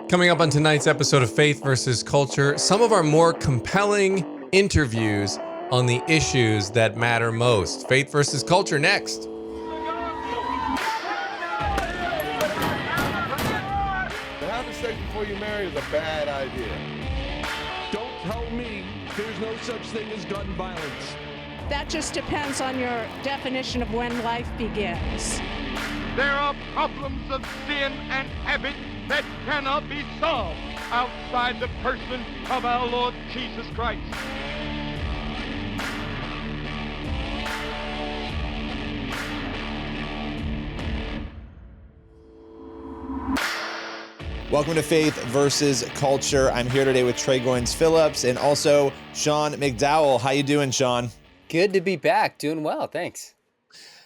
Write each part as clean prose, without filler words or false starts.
Coming up on tonight's episode of Faith versus Culture, some of our more compelling interviews on the issues that matter most. Faith versus Culture next. To have sex before you marry is a bad idea. Don't tell me there's no such thing as gun violence. That just depends on your definition of when life begins. There are problems of sin and habit that cannot be solved outside the person of our Lord Jesus Christ. Welcome to Faith versus Culture. I'm here today with Goins-Phillips and also Sean McDowell. How you doing, Sean? Good to be back. Doing well, thanks.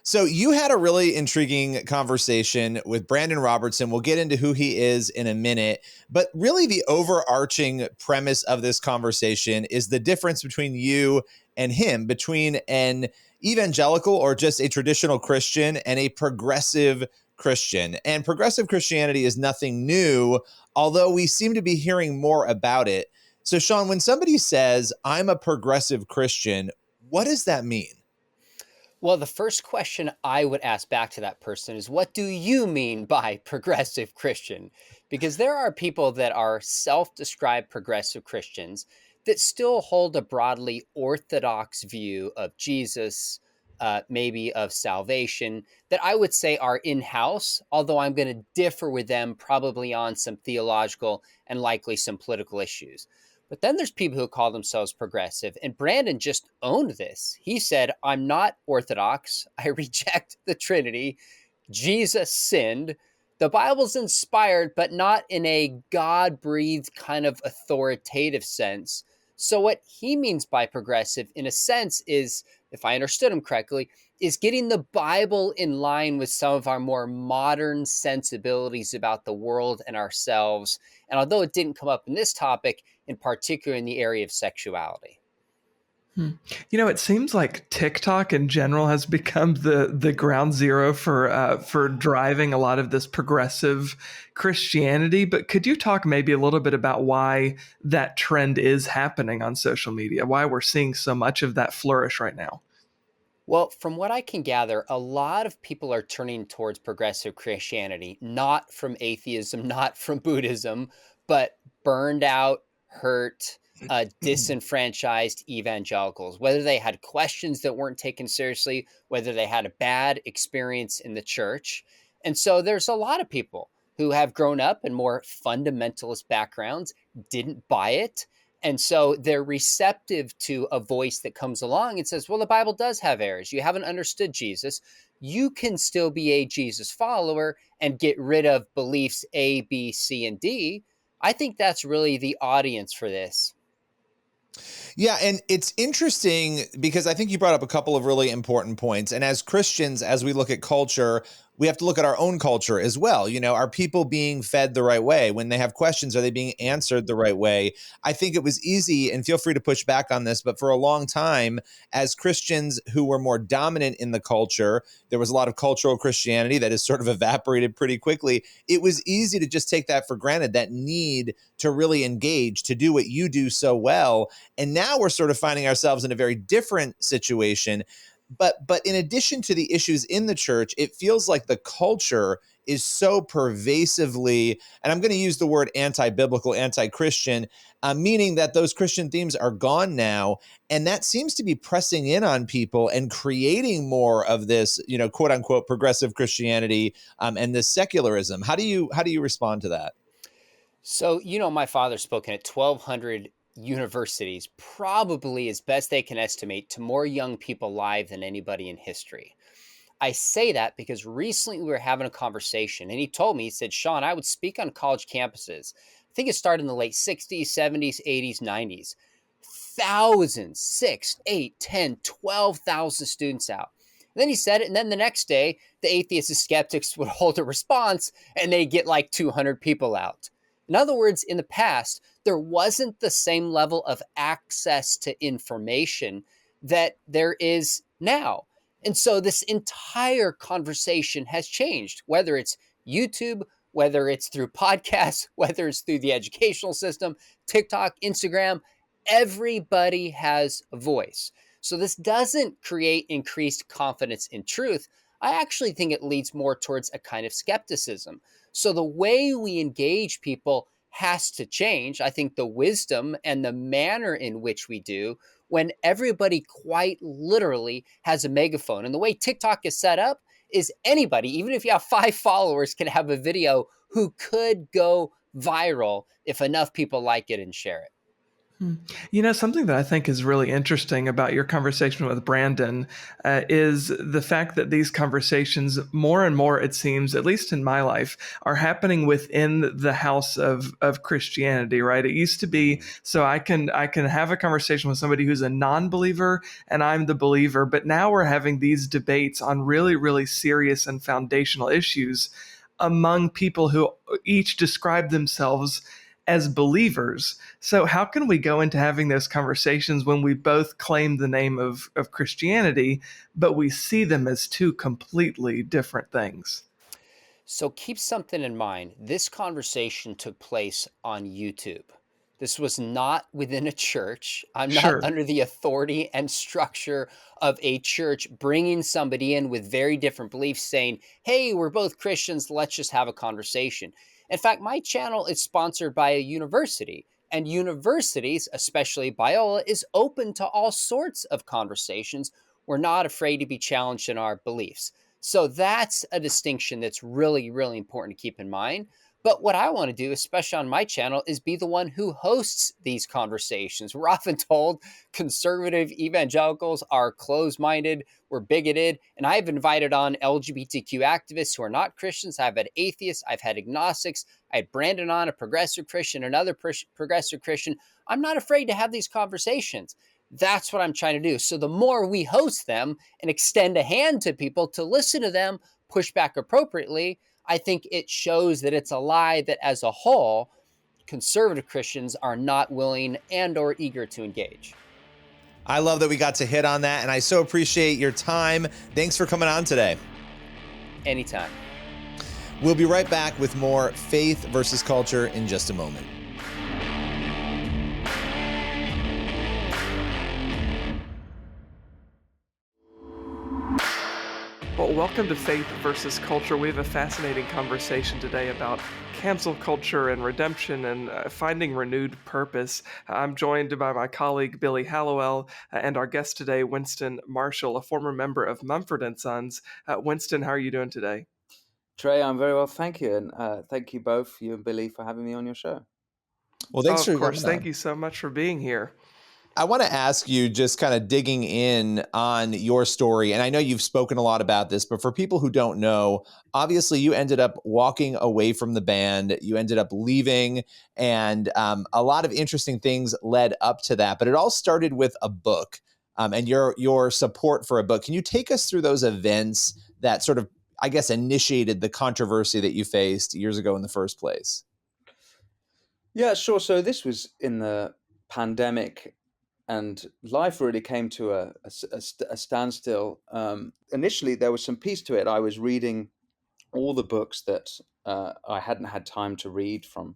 So you had a really intriguing conversation with Brandon Robertson. We'll get into who he is in a minute, but really the overarching premise of this conversation is the difference between you and him, between an evangelical or just a traditional Christian and a progressive Christian. And progressive Christianity is nothing new, although we seem to be hearing more about it. So Sean, when somebody says, I'm a progressive Christian, what does that mean? Well, the first question I would ask back to that person is, what do you mean by progressive Christian? Because there are people that are self-described progressive Christians that still hold a broadly orthodox view of Jesus, maybe of salvation, that I would say are in-house, although I'm going to differ with them probably on some theological and likely some political issues. But then there's people who call themselves progressive, and Brandon just owned this. He said, I'm not orthodox. I reject the Trinity. Jesus sinned. The Bible's inspired, but not in a God-breathed kind of authoritative sense. So what he means by progressive, in a sense, is, if I understood him correctly, is getting the Bible in line with some of our more modern sensibilities about the world and ourselves. And although it didn't come up in this topic, in particular in the area of sexuality. You know, it seems like TikTok in general has become the ground zero for driving a lot of this progressive Christianity. But could you talk maybe a little bit about why that trend is happening on social media, why we're seeing so much of that flourish right now? Well, from what I can gather, a lot of people are turning towards progressive Christianity, not from atheism, not from Buddhism, but burned out, hurt, disenfranchised evangelicals, whether they had questions that weren't taken seriously, whether they had a bad experience in the church. And so there's a lot of people who have grown up in more fundamentalist backgrounds, didn't buy it. And so they're receptive to a voice that comes along and says, well, the Bible does have errors. You haven't understood Jesus. You can still be a Jesus follower and get rid of beliefs A, B, C, and D. I think that's really the audience for this. Yeah, and it's interesting because I think you brought up a couple of really important points. And as Christians, as we look at culture, we have to look at our own culture as well. You know, are people being fed the right way? When they have questions, are they being answered the right way? I think it was easy, and feel free to push back on this, but for a long time, as Christians who were more dominant in the culture, there was a lot of cultural Christianity that has sort of evaporated pretty quickly. It was easy to just take that for granted, that need to really engage, to do what you do so well. And now we're sort of finding ourselves in a very different situation. But in addition to the issues in the church, it feels like the culture is so pervasively, and I'm going to use the word anti-biblical, anti-Christian, meaning that those Christian themes are gone now. And that seems to be pressing in on people and creating more of this, you know, quote unquote, progressive Christianity and this secularism. How do you respond to that? So, you know, my father's spoken at 1,200 universities, probably as best they can estimate, to more young people live than anybody in history. I say that because recently we were having a conversation and he told me, he said, Sean, I would speak on college campuses. I think it started in the late 60s, 70s, 80s, 90s. Thousands, 6, 8, 10, 12,000 students out. And then he said it, and then the next day, the atheists and skeptics would hold a response and they get like 200 people out. In other words, in the past, there wasn't the same level of access to information that there is now. And so this entire conversation has changed, whether it's YouTube, whether it's through podcasts, whether it's through the educational system, TikTok, Instagram, everybody has a voice. So this doesn't create increased confidence in truth. I actually think it leads more towards a kind of skepticism. So the way we engage people has to change. I think the wisdom and the manner in which we do, when everybody quite literally has a megaphone. And the way TikTok is set up is anybody, even if you have 5 followers, can have a video who could go viral if enough people like it and share it. Something that I think is really interesting about your conversation with Brandon is the fact that these conversations, more and more, it seems, at least in my life, are happening within the house of Christianity, right? It used to be so I can have a conversation with somebody who's a non-believer and I'm the believer, but now we're having these debates on really, really serious and foundational issues among people who each describe themselves as believers. So how can we go into having those conversations when we both claim the name of Christianity, but we see them as two completely different things? So keep something in mind. This conversation took place on YouTube. This was not within a church. I'm not Sure. under the authority and structure of a church bringing somebody in with very different beliefs saying, hey, we're both Christians. Let's just have a conversation. In fact, my channel is sponsored by a university, and universities, especially Biola, is open to all sorts of conversations. We're not afraid to be challenged in our beliefs. So that's a distinction that's really, really important to keep in mind. But what I want to do, especially on my channel, is be the one who hosts these conversations. We're often told conservative evangelicals are closed-minded, we're bigoted, and I've invited on LGBTQ activists who are not Christians. I've had atheists, I've had agnostics, I had Brandon on, a progressive Christian, another progressive Christian. I'm not afraid to have these conversations. That's what I'm trying to do. So the more we host them and extend a hand to people to listen to them, push back appropriately, I think it shows that it's a lie that as a whole, conservative Christians are not willing and or eager to engage. I love that we got to hit on that, and I so appreciate your time. Thanks for coming on today. Anytime. We'll be right back with more Faith versus Culture in just a moment. Well, welcome to Faith versus Culture. We have a fascinating conversation today about cancel culture and redemption and finding renewed purpose. I'm joined by my colleague, Billy Halliwell, and our guest today, Winston Marshall, a former member of Mumford & Sons. Winston, how are you doing today? Trey, I'm very well, thank you. And thank you both, you and Billy, for having me on your show. Well, thanks for Of course. coming on. Thank you so much for being here. I want to ask you, just kind of digging in on your story, and I know you've spoken a lot about this, but for people who don't know, obviously you ended up walking away from the band, you ended up leaving, and a lot of interesting things led up to that. But it all started with a book and your support for a book. Can you take us through those events that sort of, I guess, initiated the controversy that you faced years ago in the first place? Yeah, sure. So this was in the pandemic, and life really came to a standstill. Initially, there was some peace to it. I was reading all the books that I hadn't had time to read, from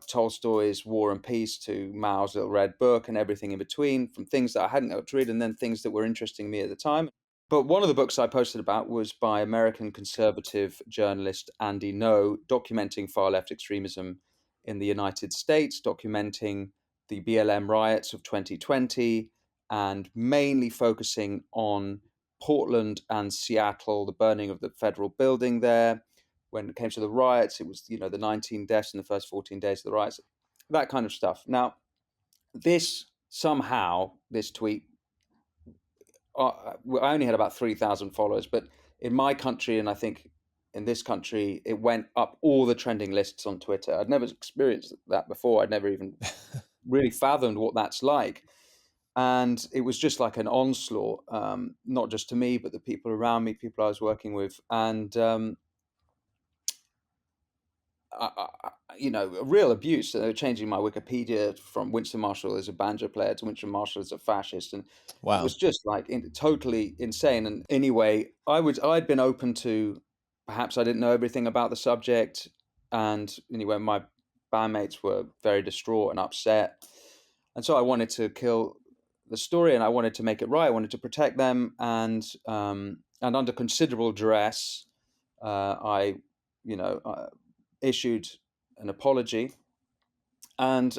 Tolstoy's War and Peace to Mao's Little Red Book and everything in between, from things that I hadn't got to read and then things that were interesting me at the time. But one of the books I posted about was by American conservative journalist Andy Ngo, documenting far left extremism in the United States, documenting the BLM riots of 2020, and mainly focusing on Portland and Seattle, the burning of the federal building there. When it came to the riots, it was, the 19 deaths in the first 14 days of the riots, that kind of stuff. Now, this tweet, I only had about 3,000 followers, but in my country, and I think in this country, it went up all the trending lists on Twitter. I'd never experienced that before. I'd never even really fathomed what that's like. And it was just like an onslaught, not just to me, but the people around me, people I was working with. And, a real abuse. Changing my Wikipedia from Winston Marshall as a banjo player to Winston Marshall as a fascist, and Wow. it was just like totally insane. And anyway, I'd been open to perhaps I didn't know everything about the subject. And anyway, my bandmates were very distraught and upset. And so I wanted to kill the story, and I wanted to make it right. I wanted to protect them, and under considerable duress, I issued an apology. And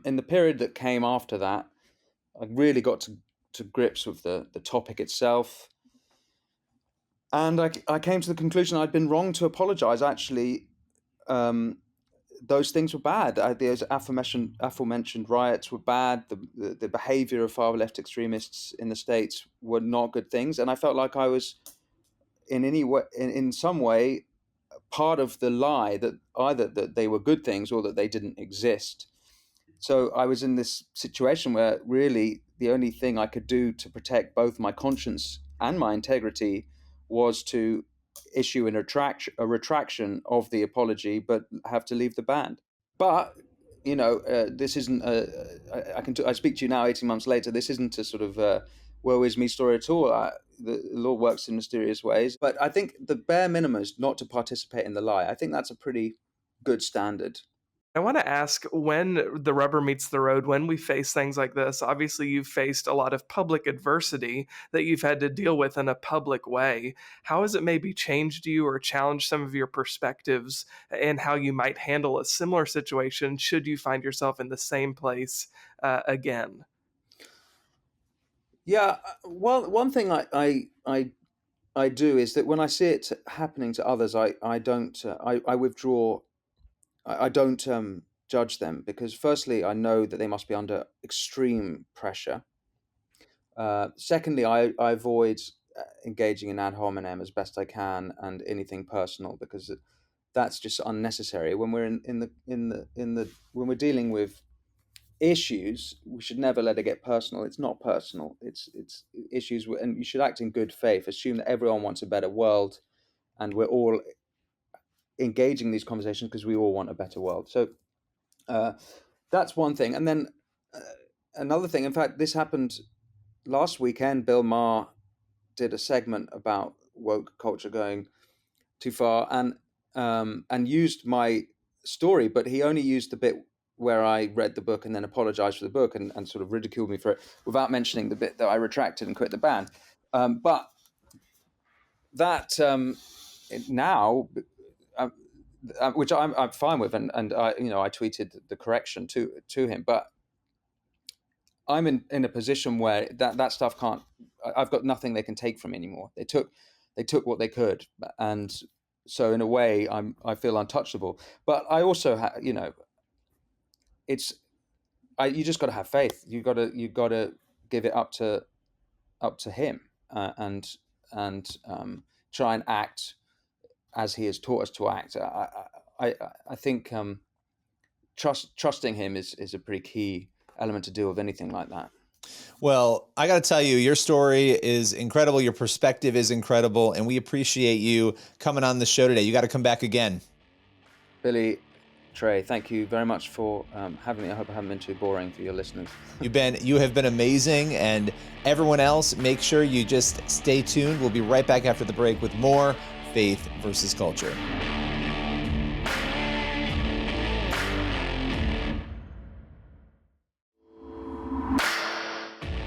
in the period that came after that, I really got to grips with the topic itself. And I came to the conclusion I'd been wrong to apologize. Actually, those things were bad. Those aforementioned riots were bad. The behavior of far left extremists in the States were not good things. And I felt like I was in some way part of the lie that either that they were good things or that they didn't exist. So I was in this situation where really the only thing I could do to protect both my conscience and my integrity was to issue a retraction of the apology, but have to leave the band. But this isn't. I speak to you now, 18 months later. This isn't a sort of woe is me story at all. The Lord works in mysterious ways. But I think the bare minimum is not to participate in the lie. I think that's a pretty good standard. I want to ask, when the rubber meets the road, when we face things like this, obviously you've faced a lot of public adversity that you've had to deal with in a public way. How has it maybe changed you or challenged some of your perspectives and how you might handle a similar situation should you find yourself in the same place again? Yeah, well, one thing I do is that when I see it happening to others, I don't I withdraw. I don't judge them, because firstly, I know that they must be under extreme pressure. Secondly, I avoid engaging in ad hominem as best I can and anything personal, because that's just unnecessary. When we're when we're dealing with issues, we should never let it get personal. It's not personal. It's issues, and you should act in good faith. Assume that everyone wants a better world, and we're all engaging these conversations because we all want a better world. So that's one thing. And then another thing, in fact, this happened last weekend. Bill Maher did a segment about woke culture going too far, and used my story, but he only used the bit where I read the book and then apologized for the book and sort of ridiculed me for it, without mentioning the bit that I retracted and quit the band. But that now, which I'm fine with, and I tweeted the correction to him, but I'm in a position where that stuff can't. I've got nothing they can take from me anymore. They took what they could, and so in a way I feel untouchable. But I also you just got to have faith. You got to give it up to him, and try and act as he has taught us to act. I think trusting him is a pretty key element to deal with anything like that. Well, I got to tell you, your story is incredible. Your perspective is incredible, and we appreciate you coming on the show today. You got to come back again. Billy, Trey, thank you very much for having me. I hope I haven't been too boring for your listeners. You have been amazing, and everyone else, make sure you just stay tuned. We'll be right back after the break with more Faith versus Culture.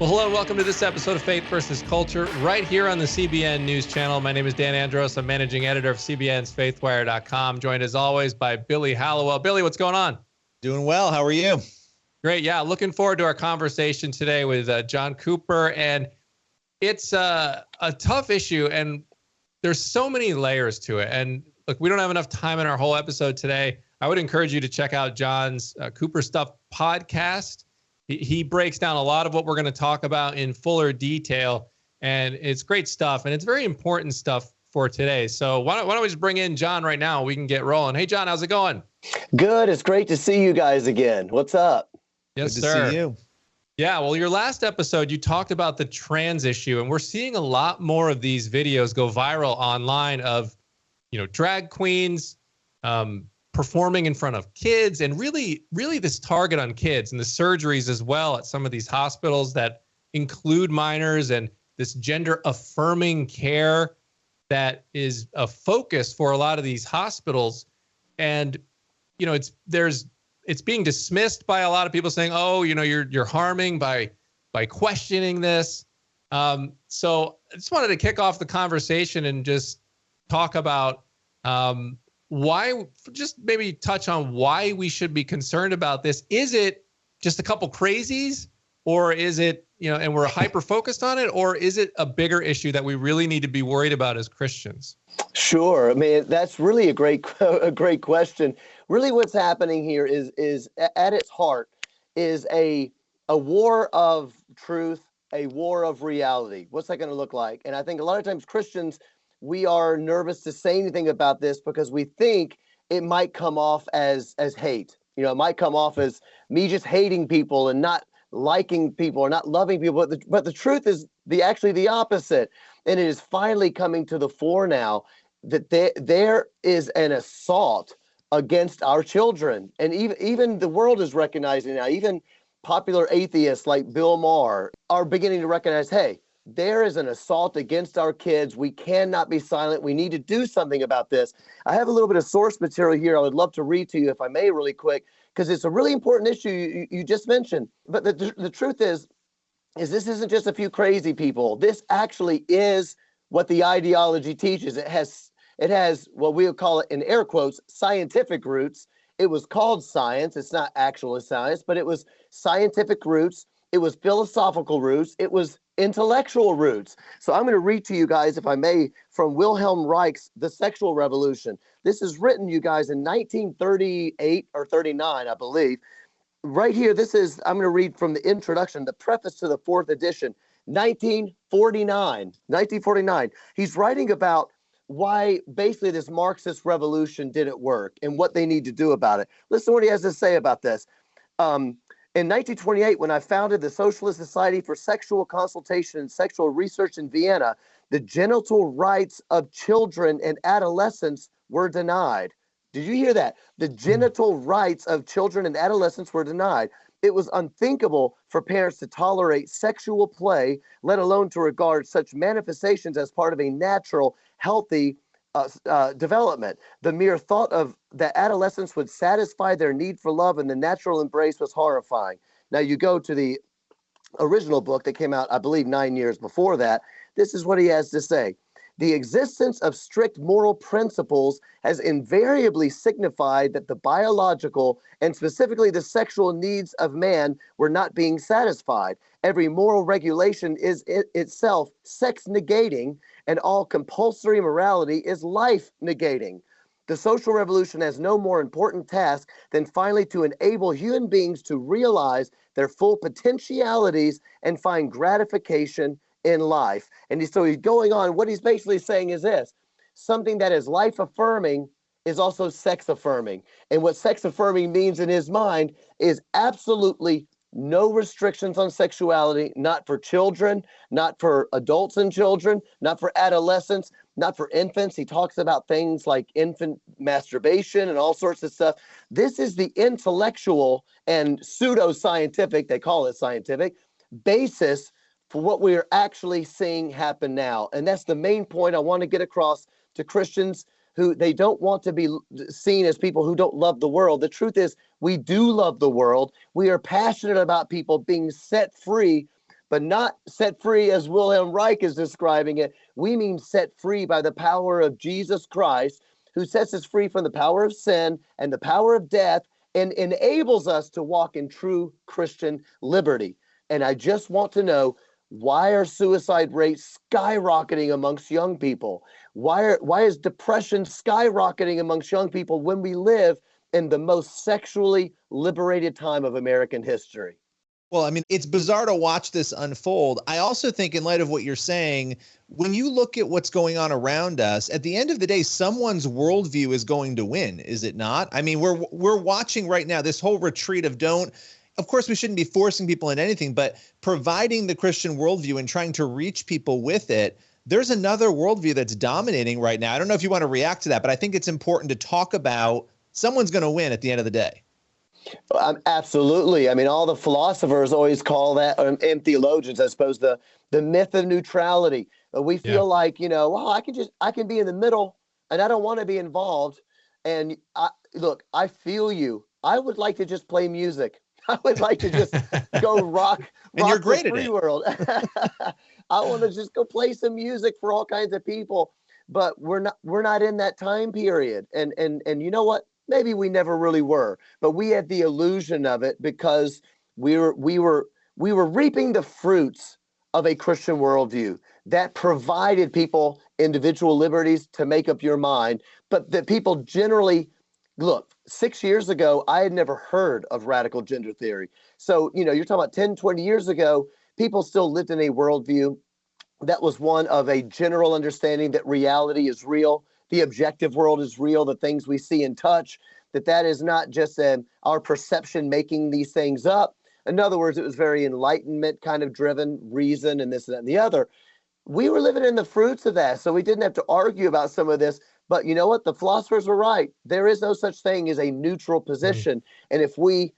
Well, hello and welcome to this episode of Faith versus Culture, right here on the CBN News Channel. My name is Dan Andros. I'm managing editor of CBN's FaithWire.com, joined as always by Billy Halliwell. Billy, what's going on? Doing well. How are you? Great. Yeah, looking forward to our conversation today with John Cooper. And it's a tough issue, and there's so many layers to it. And look, we don't have enough time in our whole episode today. I would encourage you to check out John's Cooper Stuff podcast. He breaks down a lot of what we're going to talk about in fuller detail, and it's great stuff, and it's very important stuff for today. So why don't we just bring in John right now? We can get rolling. Hey, John, how's it going? Good. It's great to see you guys again. What's up? Yes, Good sir. to see you. Yeah, well, your last episode, you talked about the trans issue, and we're seeing a lot more of these videos go viral online of, drag queens, performing in front of kids, and really this target on kids and the surgeries as well at some of these hospitals that include minors, and this gender affirming care. that is a focus for a lot of these hospitals. And, you know, it's being dismissed by a lot of people saying, oh, you know, you're harming by questioning this. So I just wanted to kick off the conversation and just talk about why, just maybe touch on why we should be concerned about this. Is it just a couple crazies, or is it, you know, and we're hyper focused on it, or is it a bigger issue that we really need to be worried about as Christians? Sure. I mean, that's really a great question. Really, what's happening here is at its heart is a war of truth, a war of reality. What's that going to look like? And I think a lot of times Christians, we are nervous to say anything about this because we think it might come off as hate. You know, it might come off as me just hating people and not liking people or not loving people. But the truth is actually the opposite. And it is finally coming to the fore now that there is an assault against our children. And even the world is recognizing now, even popular atheists like Bill Maher are beginning to recognize, hey, there is an assault against our kids. We cannot be silent. We need to do something about this. I have a little bit of source material here I would love to read to you, if I may, really quick, because it's a really important issue you just mentioned. But the truth is this isn't just a few crazy people. This actually is what the ideology teaches. It has what we would call it, in air quotes, scientific roots. It was called science. It's not actual science, but it was scientific roots. It was philosophical roots. It was intellectual roots. So I'm going to read to you guys, if I may, from Wilhelm Reich's The Sexual Revolution. This is written, you guys, in 1938 or 39, I believe. Right here, I'm going to read from the introduction, the preface to the fourth edition, 1949. He's writing about why basically this Marxist revolution didn't work and what they need to do about it. Listen to what he has to say about this. In 1928, when I founded the Socialist Society for Sexual Consultation and Sexual Research in Vienna, the genital rights of children and adolescents were denied. Did you hear that? The genital rights of children and adolescents were denied. It was unthinkable for parents to tolerate sexual play, let alone to regard such manifestations as part of a natural, healthy development. The mere thought of that adolescents would satisfy their need for love and the natural embrace was horrifying. Now you go to the original book that came out, I believe, 9 years before that. This is what he has to say. The existence of strict moral principles has invariably signified that the biological and specifically the sexual needs of man were not being satisfied. Every moral regulation is itself sex negating, and all compulsory morality is life negating. The social revolution has no more important task than finally to enable human beings to realize their full potentialities and find gratification in life. And so he's going on. What he's basically saying is this: something that is life affirming is also sex affirming. And what sex affirming means in his mind is absolutely no restrictions on sexuality, not for children, not for adults and children, not for adolescents, not for infants. He talks about things like infant masturbation and all sorts of stuff. This is the intellectual and pseudo-scientific, they call it scientific, basis for what we are actually seeing happen now. And that's the main point I want to get across to Christians who they don't want to be seen as people who don't love the world. The truth is, we do love the world. We are passionate about people being set free, but not set free as Wilhelm Reich is describing it. We mean set free by the power of Jesus Christ, who sets us free from the power of sin and the power of death and enables us to walk in true Christian liberty. And I just want to know, why are suicide rates skyrocketing amongst young people? Why is depression skyrocketing amongst young people when we live in the most sexually liberated time of American history? Well, I mean, it's bizarre to watch this unfold. I also think, in light of what you're saying, when you look at what's going on around us, at the end of the day, someone's worldview is going to win, is it not? I mean, we're watching right now this whole retreat of don't. Of course, we shouldn't be forcing people into anything, but providing the Christian worldview and trying to reach people with it, there's another worldview that's dominating right now. I don't know if you want to react to that, but I think it's important to talk about someone's going to win at the end of the day. Absolutely. I mean, all the philosophers always call that, and theologians, I suppose, the myth of neutrality. We feel like, well, I can be in the middle, and I don't want to be involved. And look, I feel you. I would like to just play music. I would like to just go rock and you're great the free world. I want to just go play some music for all kinds of people. But we're not in that time period. And you know what? Maybe we never really were, but we had the illusion of it because we were reaping the fruits of a Christian worldview that provided people individual liberties to make up your mind, but that people generally, look, 6 years ago, I had never heard of radical gender theory. So, you're talking about 10, 20 years ago, people still lived in a worldview that was one of a general understanding that reality is real. The objective world is real, the things we see and touch, that is not just our perception making these things up. In other words, it was very enlightenment kind of driven, reason and this, that, and the other. We were living in the fruits of that, so we didn't have to argue about some of this. But you know what? The philosophers were right. There is no such thing as a neutral position. And if we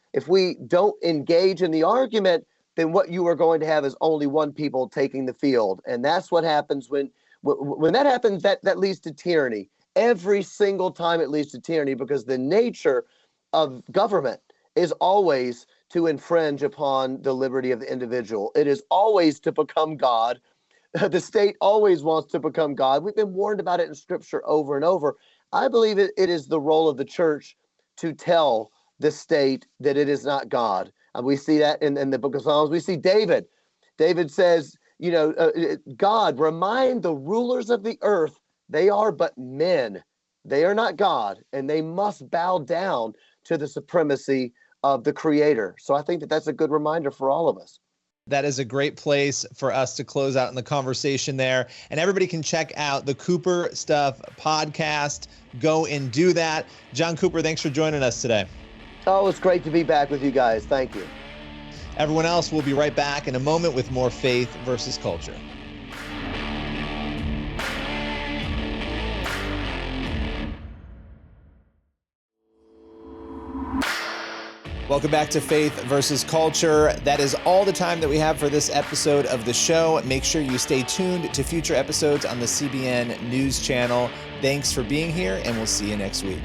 don't engage in the argument, then what you are going to have is only one people taking the field. And that's what happens when that happens, that leads to tyranny. Every single time it leads to tyranny, because the nature of government is always to infringe upon the liberty of the individual. It is always to become God. The state always wants to become God. We've been warned about it in Scripture over and over. I believe it is the role of the church to tell the state that it is not God. And we see that in the book of Psalms. We see David. David says, God, remind the rulers of the earth, they are but men. They are not God, and they must bow down to the supremacy of the Creator. So I think that that's a good reminder for all of us. That is a great place for us to close out in the conversation there. And everybody can check out the Cooper Stuff podcast. Go and do that. John Cooper, thanks for joining us today. Oh, it's great to be back with you guys. Thank you. Everyone else, we'll be right back in a moment with more Faith versus Culture. Welcome back to Faith versus Culture. That is all the time that we have for this episode of the show. Make sure you stay tuned to future episodes on the CBN News Channel. Thanks for being here, and we'll see you next week.